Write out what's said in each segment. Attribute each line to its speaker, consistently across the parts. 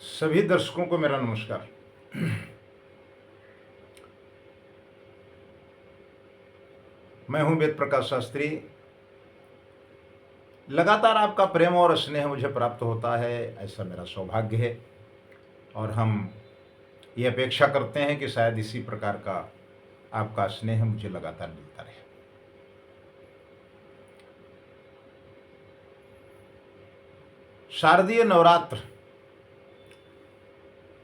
Speaker 1: सभी दर्शकों को मेरा नमस्कार। मैं हूं वेद प्रकाश शास्त्री। लगातार आपका प्रेम और स्नेह मुझे प्राप्त होता है, ऐसा मेरा सौभाग्य है और हम ये अपेक्षा करते हैं कि शायद इसी प्रकार का आपका स्नेह मुझे लगातार मिलता रहे। शारदीय नवरात्र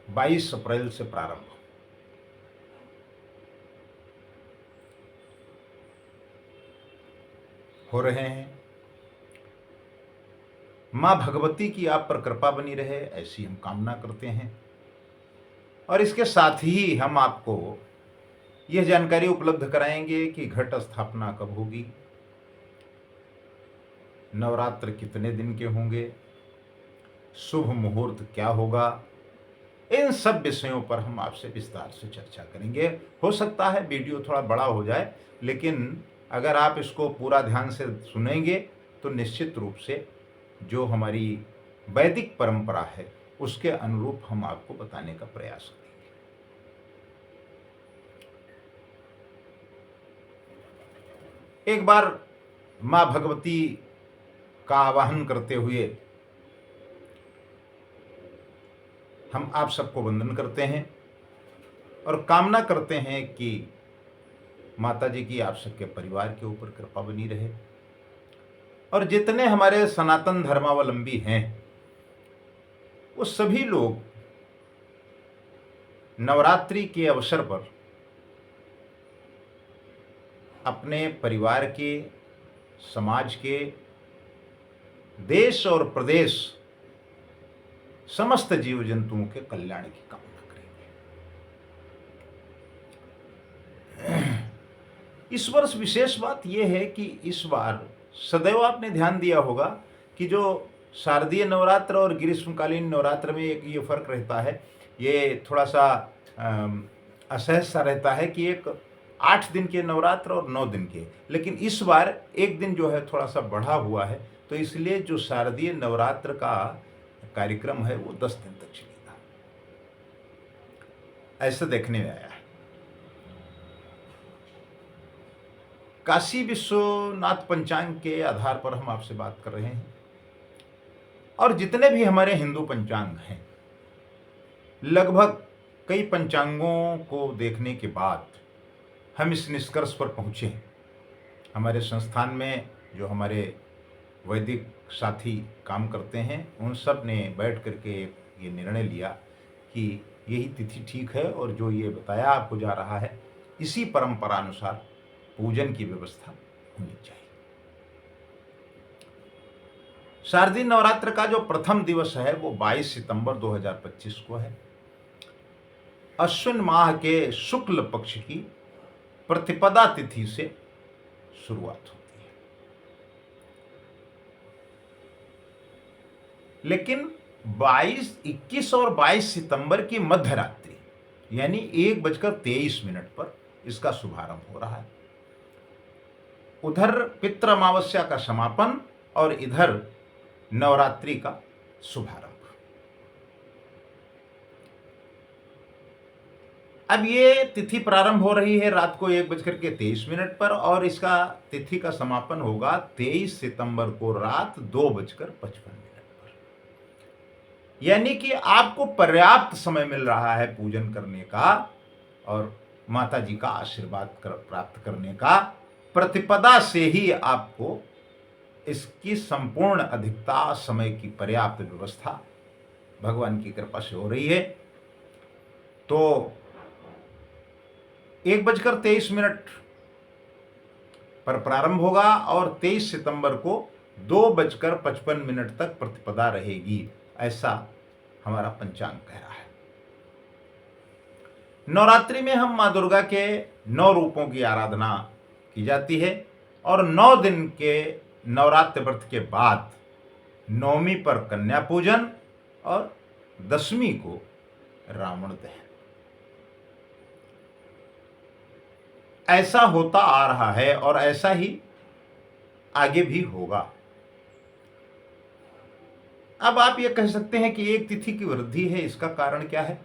Speaker 1: 22 अप्रैल से प्रारंभ हो रहे हैं। माँ भगवती की आप पर कृपा बनी रहे, ऐसी हम कामना करते हैं। और इसके साथ ही हम आपको यह जानकारी उपलब्ध कराएंगे कि घट स्थापना कब होगी, नवरात्र कितने दिन के होंगे, शुभ मुहूर्त क्या होगा। इन सब विषयों पर हम आपसे विस्तार से चर्चा करेंगे। हो सकता है वीडियो थोड़ा बड़ा हो जाए, लेकिन अगर आप इसको पूरा ध्यान से सुनेंगे तो निश्चित रूप से जो हमारी वैदिक परंपरा है उसके अनुरूप हम आपको बताने का प्रयास करेंगे। एक बार माँ भगवती का आवाहन करते हुए हम आप सबको वंदन करते हैं और कामना करते हैं कि माता जी की आप सबके परिवार के ऊपर कृपा बनी रहे और जितने हमारे सनातन धर्मावलंबी हैं वो सभी लोग नवरात्रि के अवसर पर अपने परिवार के, समाज के, देश और प्रदेश समस्त जीव जंतुओं के कल्याण की कामना करेंगे। इस वर्ष विशेष बात यह है कि इस बार सदैव आपने ध्यान दिया होगा कि जो शारदीय नवरात्र और ग्रीष्मकालीन नवरात्र में एक ये फर्क रहता है, ये थोड़ा सा असहज सा रहता है कि एक 8 दिन के नवरात्र और 9 दिन के, लेकिन इस बार एक दिन जो है थोड़ा सा बढ़ा हुआ है, तो इसलिए जो शारदीय नवरात्र का कार्यक्रम है वो 10 दिन तक चलेगा, ऐसा देखने में आया है। काशी विश्वनाथ पंचांग के आधार पर हम आपसे बात कर रहे हैं और जितने भी हमारे हिंदू पंचांग हैं, लगभग कई पंचांगों को देखने के बाद हम इस निष्कर्ष पर पहुंचे हैं। हमारे संस्थान में जो हमारे वैदिक साथी काम करते हैं उन सब ने बैठ करके ये निर्णय लिया कि यही तिथि ठीक है और जो ये बताया आपको जा रहा है इसी परंपरा अनुसार पूजन की व्यवस्था होनी चाहिए। शारदीय नवरात्र का जो प्रथम दिवस है वो 22 सितंबर 2025 को है। अश्विन माह के शुक्ल पक्ष की प्रतिपदा तिथि से शुरुआत होती है, लेकिन 21 और 22 सितंबर की मध्य रात्रि यानी 1:23 पर इसका शुभारंभ हो रहा है। उधर पितृ अमावस्या का समापन और इधर नवरात्रि का शुभारंभ। अब ये तिथि प्रारंभ हो रही है रात को 1:23 पर और इसका तिथि का समापन होगा 23 सितंबर को रात 2:55 पर। यानी कि आपको पर्याप्त समय मिल रहा है पूजन करने का और माता जी का आशीर्वाद प्राप्त करने का। प्रतिपदा से ही आपको इसकी संपूर्ण अधिकता, समय की पर्याप्त व्यवस्था भगवान की कृपा से हो रही है। तो 1:23 पर प्रारंभ होगा और 23 सितंबर को 2:55 तक प्रतिपदा रहेगी, ऐसा हमारा पंचांग कह रहा है। नवरात्रि में हम मां दुर्गा के 9 रूपों की आराधना की जाती है और 9 दिन के नवरात्र व्रत के बाद नवमी पर कन्या पूजन और दशमी को रावण दहन। ऐसा होता आ रहा है और ऐसा ही आगे भी होगा। अब आप ये कह सकते हैं कि एक तिथि की वृद्धि है, इसका कारण क्या है?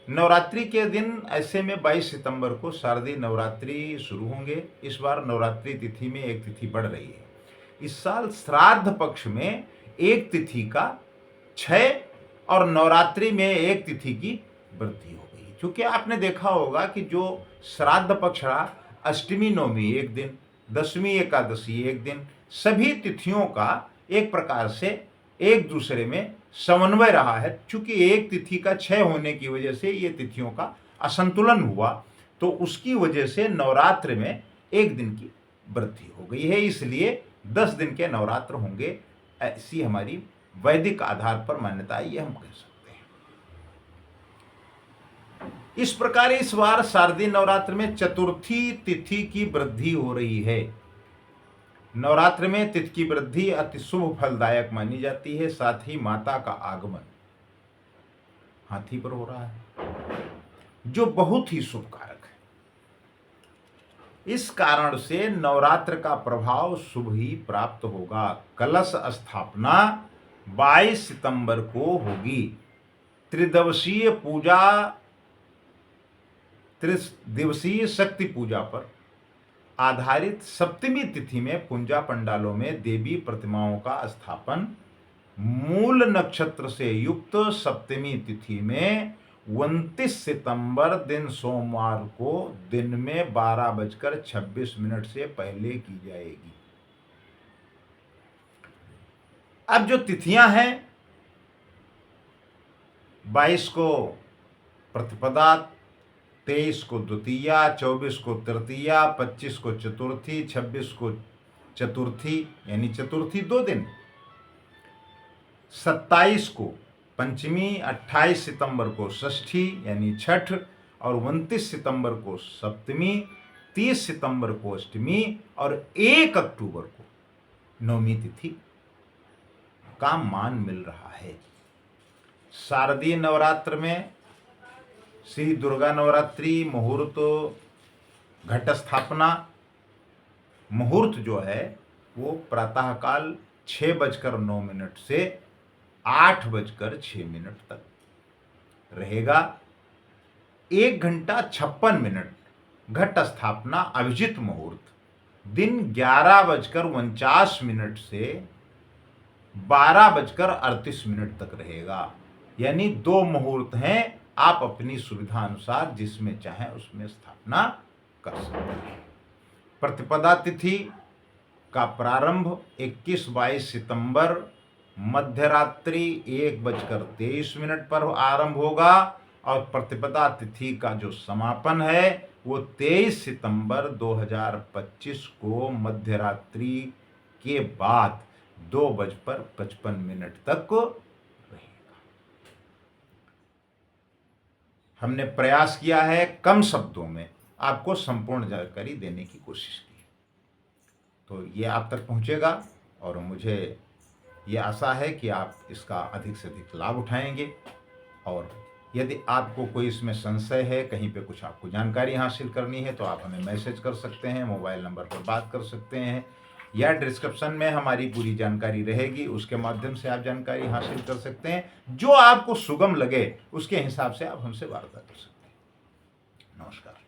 Speaker 1: नवरात्रि के दिन ऐसे में 22 सितंबर को शारदीय नवरात्रि शुरू होंगे। इस बार नवरात्रि तिथि में एक तिथि बढ़ रही है। इस साल श्राद्ध पक्ष में एक तिथि का क्षय और नवरात्रि में एक तिथि की वृद्धि हो गई। क्योंकि आपने देखा होगा कि जो श्राद्ध पक्ष रहा, अष्टमी नवमी एक दिन, दशमी एकादशी एक दिन, सभी तिथियों का एक प्रकार से एक दूसरे में समन्वय रहा है। चूंकि एक तिथि का क्षय होने की वजह से ये तिथियों का असंतुलन हुआ, तो उसकी वजह से नवरात्र में एक दिन की वृद्धि हो गई है। इसलिए 10 दिन के नवरात्र होंगे, ऐसी हमारी वैदिक आधार पर मान्यता है, ये हम कह सकते हैं। इस प्रकार इस बार शारदीय नवरात्र में चतुर्थी तिथि की वृद्धि हो रही है। नवरात्र में तिथि की वृद्धि अति शुभ फलदायक मानी जाती है। साथ ही माता का आगमन हाथी पर हो रहा है, जो बहुत ही शुभ कारक है। इस कारण से नवरात्र का प्रभाव शुभ ही प्राप्त होगा। कलश स्थापना 22 सितंबर को होगी। त्रिदिवसीय शक्ति पूजा पर आधारित सप्तमी तिथि में पूजा पंडालों में देवी प्रतिमाओं का स्थापन मूल नक्षत्र से युक्त सप्तमी तिथि में 29 सितंबर दिन सोमवार को दिन में 12:26 से पहले की जाएगी। अब जो तिथियां हैं, 22 को प्रतिपदा, 23 को द्वितीया, 24 को तृतीया, 25 को चतुर्थी, 26 को चतुर्थी यानी चतुर्थी 2 दिन, 27 को पंचमी, 28 सितंबर को षष्ठी यानी छठ और 29 सितंबर को सप्तमी, 30 सितंबर को अष्टमी और 1 अक्टूबर को नवमी तिथि का मान मिल रहा है। शारदीय नवरात्र में श्री दुर्गा नवरात्रि मुहूर्त घट स्थापना मुहूर्त जो है वो प्रातःकाल 6:09 से 8:06 तक रहेगा। 1 घंटा 56 घट स्थापना अभिजित मुहूर्त दिन 11:49 से 12:38 तक रहेगा। यानी 2 मुहूर्त हैं, आप अपनी सुविधा अनुसार जिसमें चाहें उसमें स्थापना कर सकते हैं। प्रतिपदा तिथि का प्रारंभ 21-22 सितंबर मध्यरात्रि 1:23 पर आरंभ होगा और प्रतिपदा तिथि का जो समापन है वो 23 सितंबर 2025 को मध्यरात्रि के बाद 2:55 तक रहेगा। हमने प्रयास किया है कम शब्दों में आपको संपूर्ण जानकारी देने की कोशिश की, तो ये आप तक पहुंचेगा और मुझे ये आशा है कि आप इसका अधिक से अधिक लाभ उठाएंगे। और यदि आपको कोई इसमें संशय है, कहीं पे कुछ आपको जानकारी हासिल करनी है, तो आप हमें मैसेज कर सकते हैं, मोबाइल नंबर पर बात कर सकते हैं या डिस्क्रिप्शन में हमारी पूरी जानकारी रहेगी, उसके माध्यम से आप जानकारी हासिल कर सकते हैं। जो आपको सुगम लगे उसके हिसाब से आप हमसे वार्ता कर सकते हैं। नमस्कार।